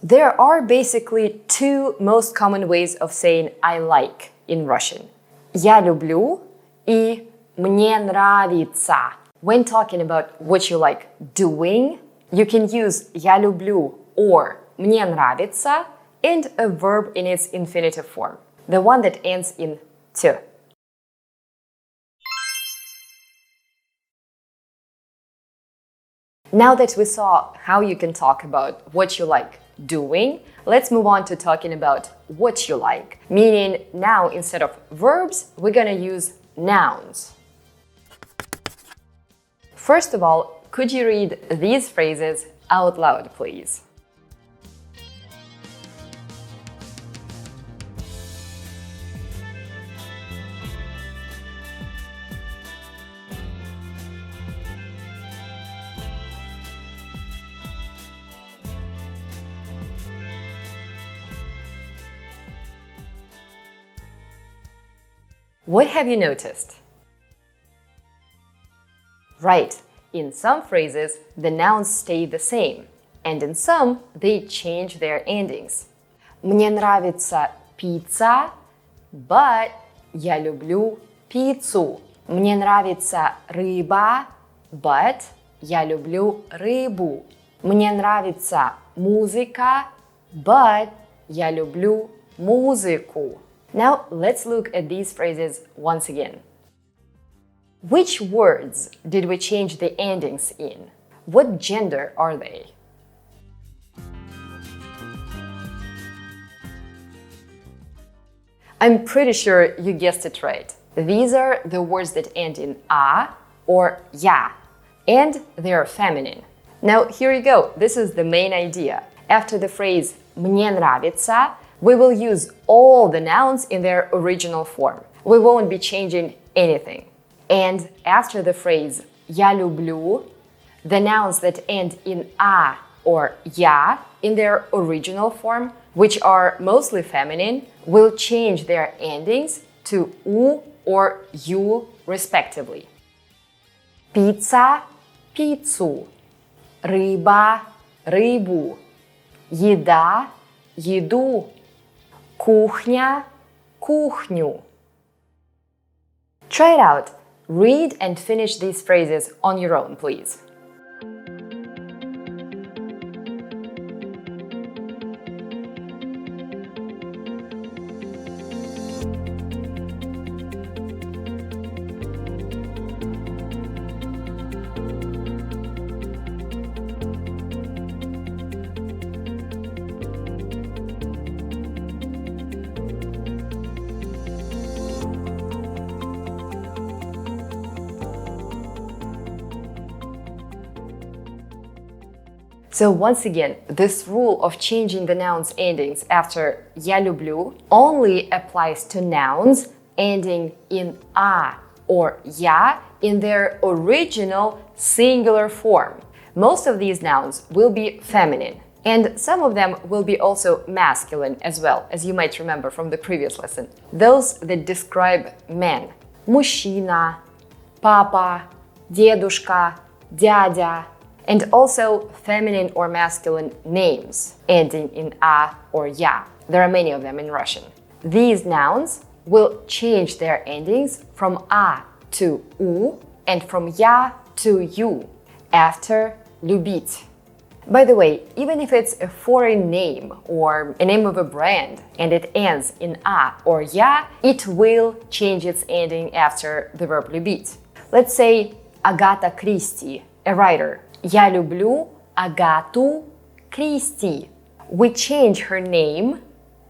There are basically two most common ways of saying I like in Russian. Я люблю и мне нравится. When talking about what you like doing, you can use я люблю or мне нравится and a verb in its infinitive form, the one that ends in «т». Now that we saw how you can talk about what you like doing, let's move on to talking about what you like. Meaning now instead of verbs, we're gonna use nouns. First of all, could you read these phrases out loud, please? What have you noticed? Right, in some phrases, the nouns stay the same, and in some, they change their endings. Мне нравится пицца, but я люблю пиццу. Мне нравится рыба, but я люблю рыбу. Мне нравится музыка, but я люблю музыку. Now, let's look at these phrases once again. Which words did we change the endings in? What gender are they? I'm pretty sure you guessed it right. These are the words that end in a or ya, and they are feminine. Now, here you go. This is the main idea. After the phrase «мне нравится», we will use all the nouns in their original form. We won't be changing anything. And after the phrase «я люблю», the nouns that end in «a» or «я» in their original form, which are mostly feminine, will change their endings to «у» or «ю» respectively. Pizza – пиццу, рыба – рыбу, еда – еду, кухня – кухню. Try it out. Read and finish these phrases on your own, please. So once again, this rule of changing the nouns endings after «я люблю» only applies to nouns ending in «a» or «я» in their original singular form. Most of these nouns will be feminine, and some of them will be also masculine as well, as you might remember from the previous lesson. Those that describe men. Мужчина, папа, дедушка, дядя. And also feminine or masculine names ending in «a» or «я». There are many of them in Russian. These nouns will change their endings from «a» to «у» and from «я» to «ю» after «любить». By the way, even if it's a foreign name or a name of a brand and it ends in «a» or «я», it will change its ending after the verb «любить». Let's say Агата Кристи, a writer. Я люблю Агату Кристи. We change her name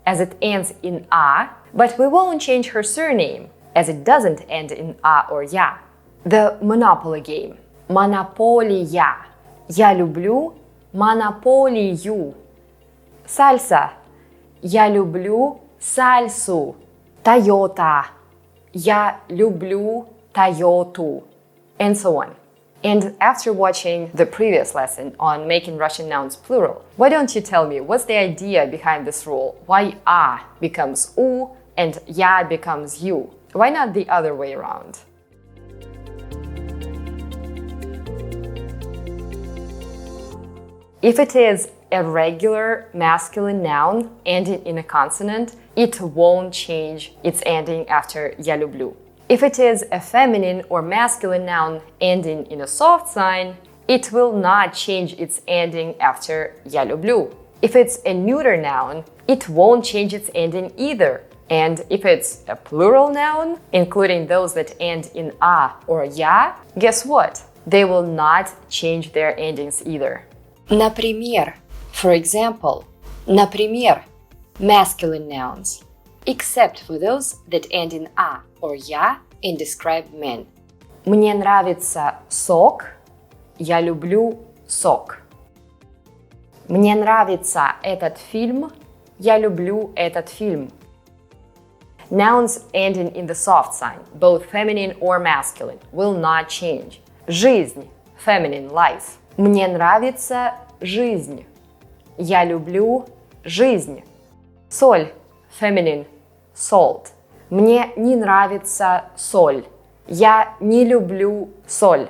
as it ends in «a», but we won't change her surname as it doesn't end in «a» or «я». The Monopoly game. Монополия. Я люблю монополию. Сальса. Я люблю сальсу. Toyota. Я люблю Toyotу. And so on. And after watching the previous lesson on making Russian nouns plural, why don't you tell me what's the idea behind this rule? Why «a» becomes «у» and «я» becomes «ю»? Why not the other way around? If it is a regular masculine noun ending in a consonant, it won't change its ending after «я люблю». If it is a feminine or masculine noun ending in a soft sign, it will not change its ending after «я люблю». If it's a neuter noun, it won't change its ending either. And if it's a plural noun, including those that end in «а» or «я», guess what? They will not change their endings either. Например, for example, например, masculine nouns, except for those that end in «а» or «я» and describe men. Мне нравится сок, я люблю сок. Мне нравится этот фильм, я люблю этот фильм. Nouns ending in the soft sign, both feminine or masculine, will not change. Жизнь, feminine, life. Мне нравится жизнь. Я люблю жизнь. Соль, feminine, salt. Мне не нравится соль. Я не люблю соль.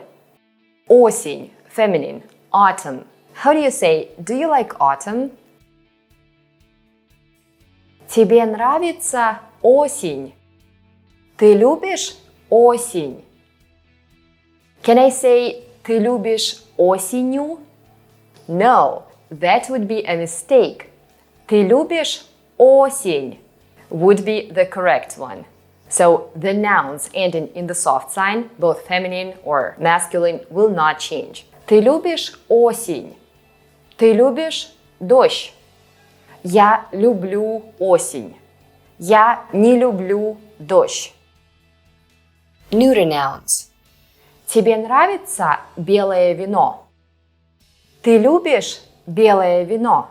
Осень, feminine, autumn. How do you say, do you like autumn? Тебе нравится осень? Ты любишь осень? Can I say, ты любишь осенью? No, that would be a mistake. Ты любишь осень would be the correct one. So the nouns ending in the soft sign, both feminine or masculine, will not change. Ты любишь осень? Ты любишь дождь? Я люблю осень. Я не люблю дождь. Neuter nouns. Тебе нравится белое вино? Ты любишь белое вино?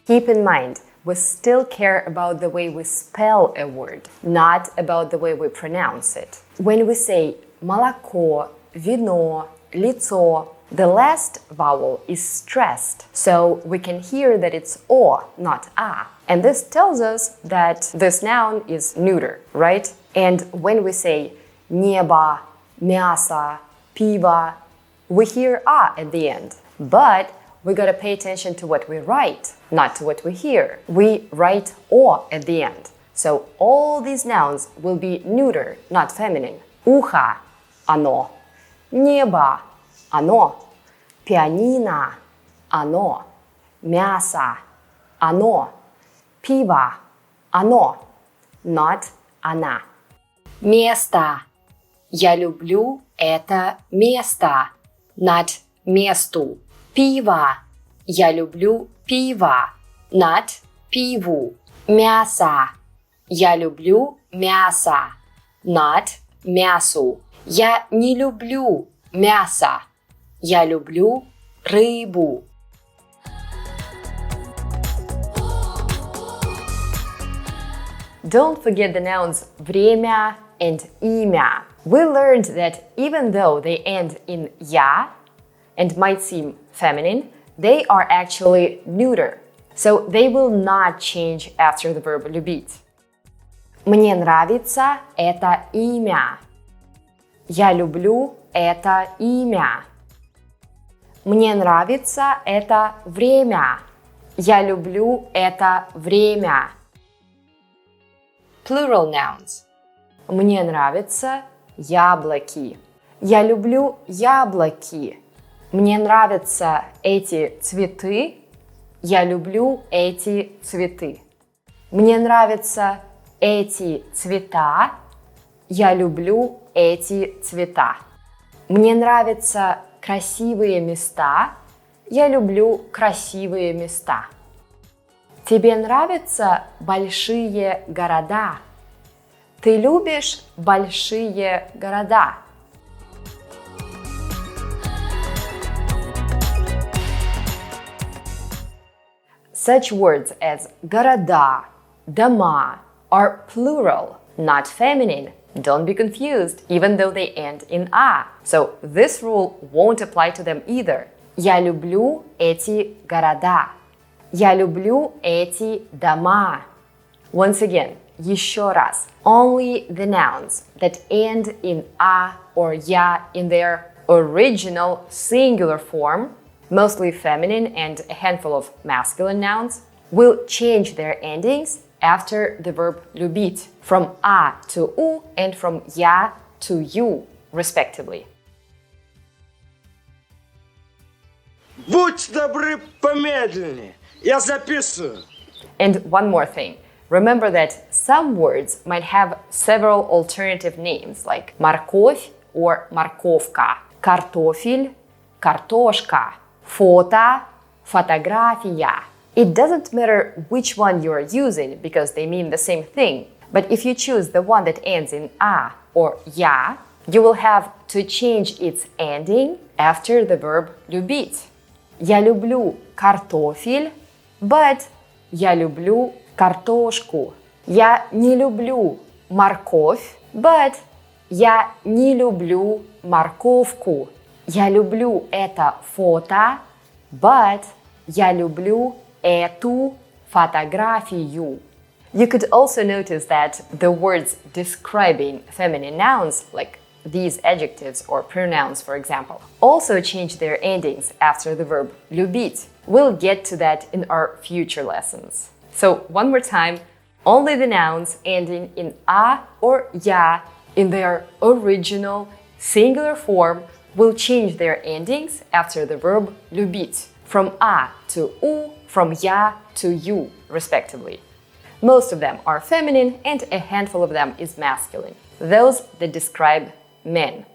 Keep in mind, we still care about the way we spell a word, not about the way we pronounce it. When we say молоко, вино, лицо, the last vowel is stressed, so we can hear that it's o, not a. And this tells us that this noun is neuter, right? And when we say небо, мясо, пиво, we hear a at the end. But we gotta pay attention to what we write, not to what we hear. We write o at the end. So all these nouns will be neuter, not feminine. Ухо, оно. Небо, оно. Пианино, оно. Мясо, оно. Пиво, оно. Not она. Место. Я люблю это место. Not месту. Пиво. Я люблю пиво. Not пиву. Мясо. Я люблю мясо. Not мясу. Я не люблю мясо. Я люблю рыбу. Don't forget the nouns время and имя. We learned that even though they end in я and might seem feminine, they are actually neuter. So they will not change after the verb любить. Мне нравится это имя. Я люблю это имя. Мне нравится это время. Я люблю это время. Plural nouns. Мне нравятся яблоки. Я люблю яблоки. Мне нравятся эти цветы. Я люблю эти цветы. Мне нравятся эти цвета. Я люблю эти цвета. Мне нравятся красивые места. Я люблю красивые места. Тебе нравятся большие города? Ты любишь большие города? Such words as города, дома are plural, not feminine. Don't be confused, even though they end in «а». So this rule won't apply to them either. Я люблю эти города. Я люблю эти дома. Once again, еще раз. Only the nouns that end in «а» or «я» in their original singular form, mostly feminine and a handful of masculine nouns, will change their endings after the verb любить from a to u and from я to you, respectively. Будь добры, помедленнее. Я записываю. And one more thing. Remember that some words might have several alternative names like морковь or морковка, картофель, картошка, фото, фотография. It doesn't matter which one you are using because they mean the same thing. But if you choose the one that ends in a or я, you will have to change its ending after the verb любить. Я люблю картофель, but я люблю картошку. Я не люблю морковь, but я не люблю морковку. Я люблю это фото, but я люблю эту фотографию. You could also notice that the words describing feminine nouns, like these adjectives or pronouns, for example, also change their endings after the verb любить. We'll get to that in our future lessons. So, one more time, only the nouns ending in a or я in their original singular form will change their endings after the verb любить from a to u, from я to you, respectively. Most of them are feminine and a handful of them is masculine, those that describe men.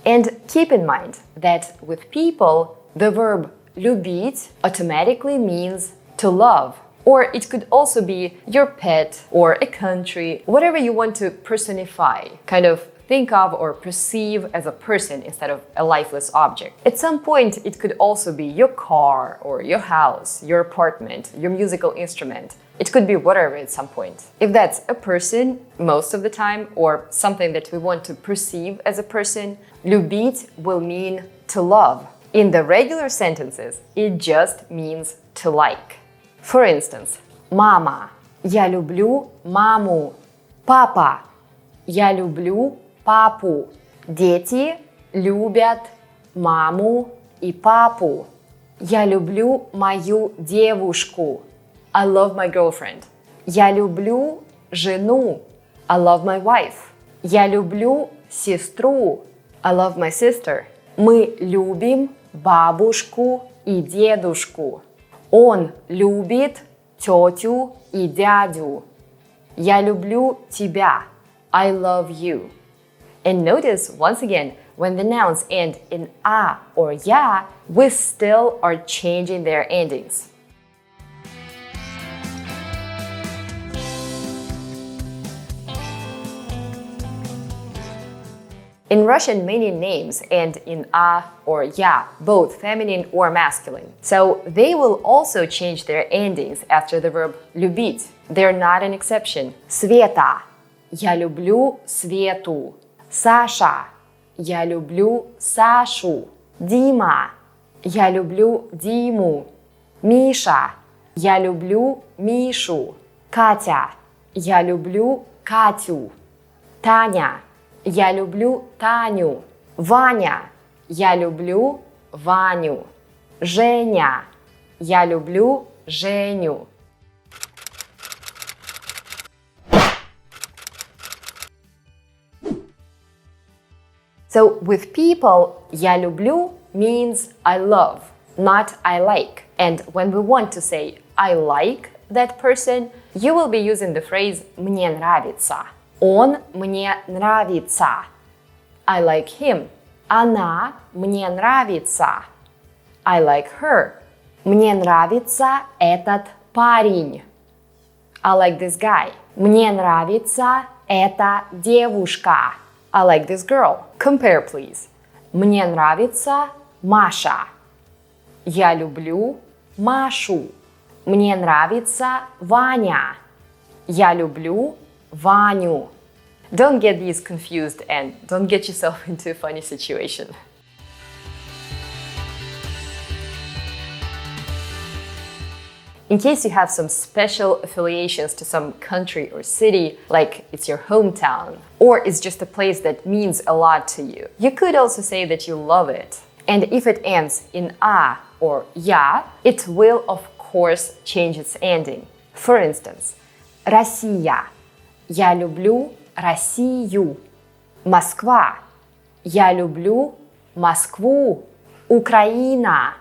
And keep in mind that with people, the verb любить automatically means to love. Or it could also be your pet or a country, whatever you want to personify, kind of think of or perceive as a person instead of a lifeless object. At some point, it could also be your car or your house, your apartment, your musical instrument. It could be whatever at some point. If that's a person, most of the time, or something that we want to perceive as a person, любить will mean to love. In the regular sentences, it just means to like. For instance, мама, я люблю маму. Папа, я люблю папу. Дети любят маму и папу. Я люблю мою девушку. I love my girlfriend. Я люблю жену. I love my wife. Я люблю сестру. I love my sister. Мы любим бабушку и дедушку. Он любит тетю и дядю. Я люблю тебя. I love you. And notice, once again, when the nouns end in a or я, we still are changing their endings. In Russian, many names end in a or я, both feminine or masculine. So they will also change their endings after the verb любить. They're not an exception. Света. Я люблю Свету. Саша. Я люблю Сашу. Дима. Я люблю Диму. Миша. Я люблю Мишу. Катя. Я люблю Катю. Таня. Я люблю Таню. Ваня. Я люблю Ваню. Женя. Я люблю Женю. So with people, я люблю means I love, not I like. And when we want to say I like that person, you will be using the phrase мне нравится. Он мне нравится. I like him. Она мне нравится. I like her. Мне нравится этот парень. I like this guy. Мне нравится эта девушка. I like this girl. Compare, please. Мне нравится Маша. Я люблю Машу. Мне нравится Ваня. Я люблю Ваню. Don't get these confused and don't get yourself into a funny situation. In case you have some special affiliations to some country or city, like it's your hometown, or it's just a place that means a lot to you, you could also say that you love it. And if it ends in a or я, it will of course change its ending. For instance, Россия. Я люблю Россию. Москва. Я люблю Москву. Украина.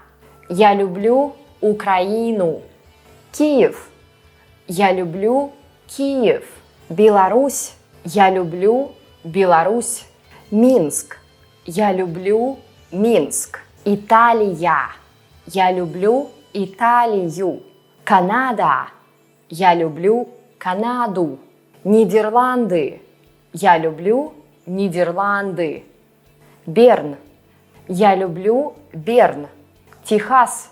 Я люблю Украину. Киев. Я люблю Киев. Беларусь. Я люблю Беларусь. Минск. Я люблю Минск. Италия. Я люблю Италию. Канада. Я люблю Канаду. Нидерланды. Я люблю Нидерланды. Берн. Я люблю Берн. Техас.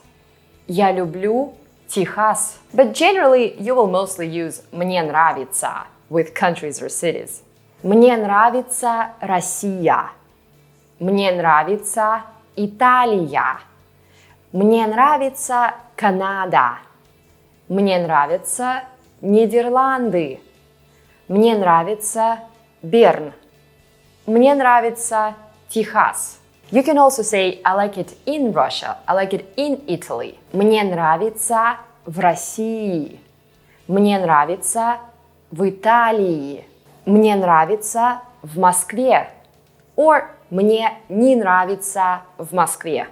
Я люблю Техас. But generally, you will mostly use «мне нравится» with countries or cities. Мне нравится Россия. Мне нравится Италия. Мне нравится Канада. Мне нравятся Нидерланды. Мне нравится Берн. Мне нравится Техас. You can also say I like it in Russia. I like it in Italy. Мне нравится в России. Мне нравится в Италии. Мне нравится в Москве. Or мне не нравится в Москве.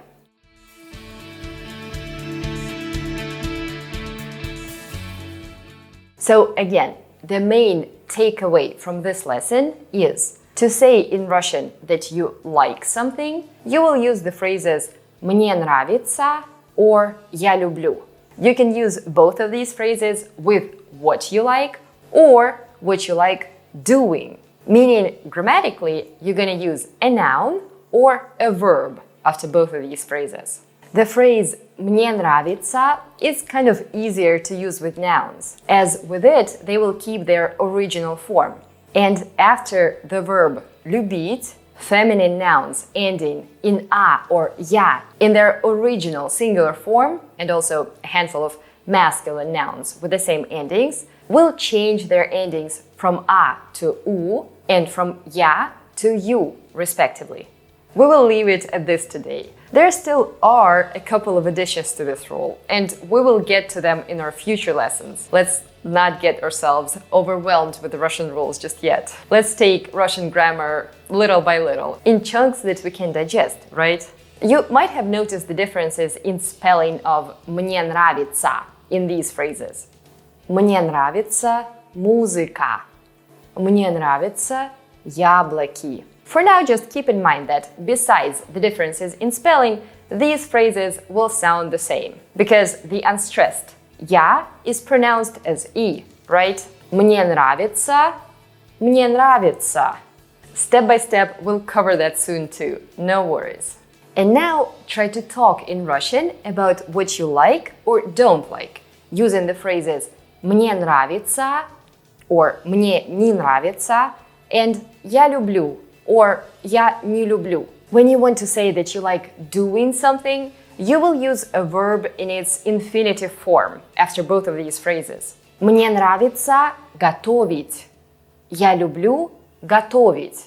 So again, the main takeaway from this lesson is to say in Russian that you like something, you will use the phrases «мне нравится» or «я люблю». You can use both of these phrases with what you like or what you like doing. Meaning, grammatically, you're going to use a noun or a verb after both of these phrases. The phrase «мне нравится» is kind of easier to use with nouns, as with it, they will keep their original form. And after the verb «любить», feminine nouns ending in «a» or «я» in their original singular form, and also a handful of masculine nouns with the same endings, will change their endings from «a» to «u» and from «я» to «you», respectively. We will leave it at this today. There still are a couple of additions to this rule, and we will get to them in our future lessons. Let's not get ourselves overwhelmed with the Russian rules just yet. Let's take Russian grammar little by little, in chunks that we can digest, right? You might have noticed the differences in spelling of «мне нравится» in these phrases. «Мне нравится музыка». «Мне нравятся яблоки». For now, just keep in mind that besides the differences in spelling, these phrases will sound the same, because the unstressed «я» is pronounced as «и», right? «Мне нравится», «мне нравится». Step by step, we'll cover that soon too, no worries. And now, try to talk in Russian about what you like or don't like, using the phrases «мне нравится» or «мне не нравится» and «я люблю» or «я не люблю». When you want to say that you like doing something, you will use a verb in its infinitive form after both of these phrases. Мне нравится готовить. Я люблю готовить.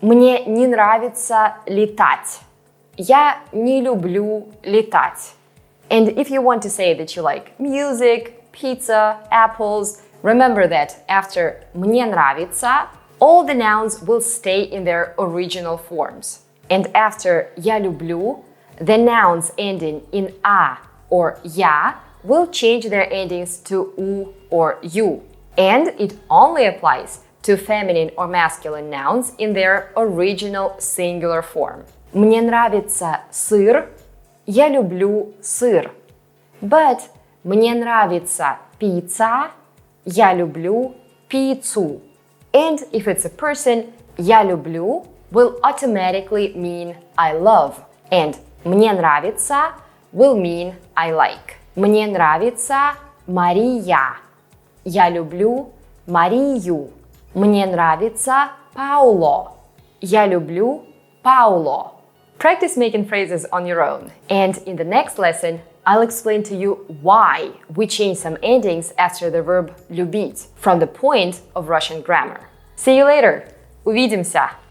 Мне не нравится летать. Я не люблю летать. And if you want to say that you like music, pizza, apples, remember that after «мне нравится» all the nouns will stay in their original forms. And after «я люблю», the nouns ending in «а» or «я» will change their endings to «у» or «ю». And it only applies to feminine or masculine nouns in their original singular form. Мне нравится сыр, я люблю сыр. But мне нравится пицца, я люблю пиццу. And if it's a person, я люблю will automatically mean I love. And мне нравится will mean I like. Мне нравится Мария. Я люблю Марию. Мне нравится Пауло. Я люблю Пауло. Practice making phrases on your own. And in the next lesson, I'll explain to you why we change some endings after the verb любить from the point of Russian grammar. See you later! Увидимся!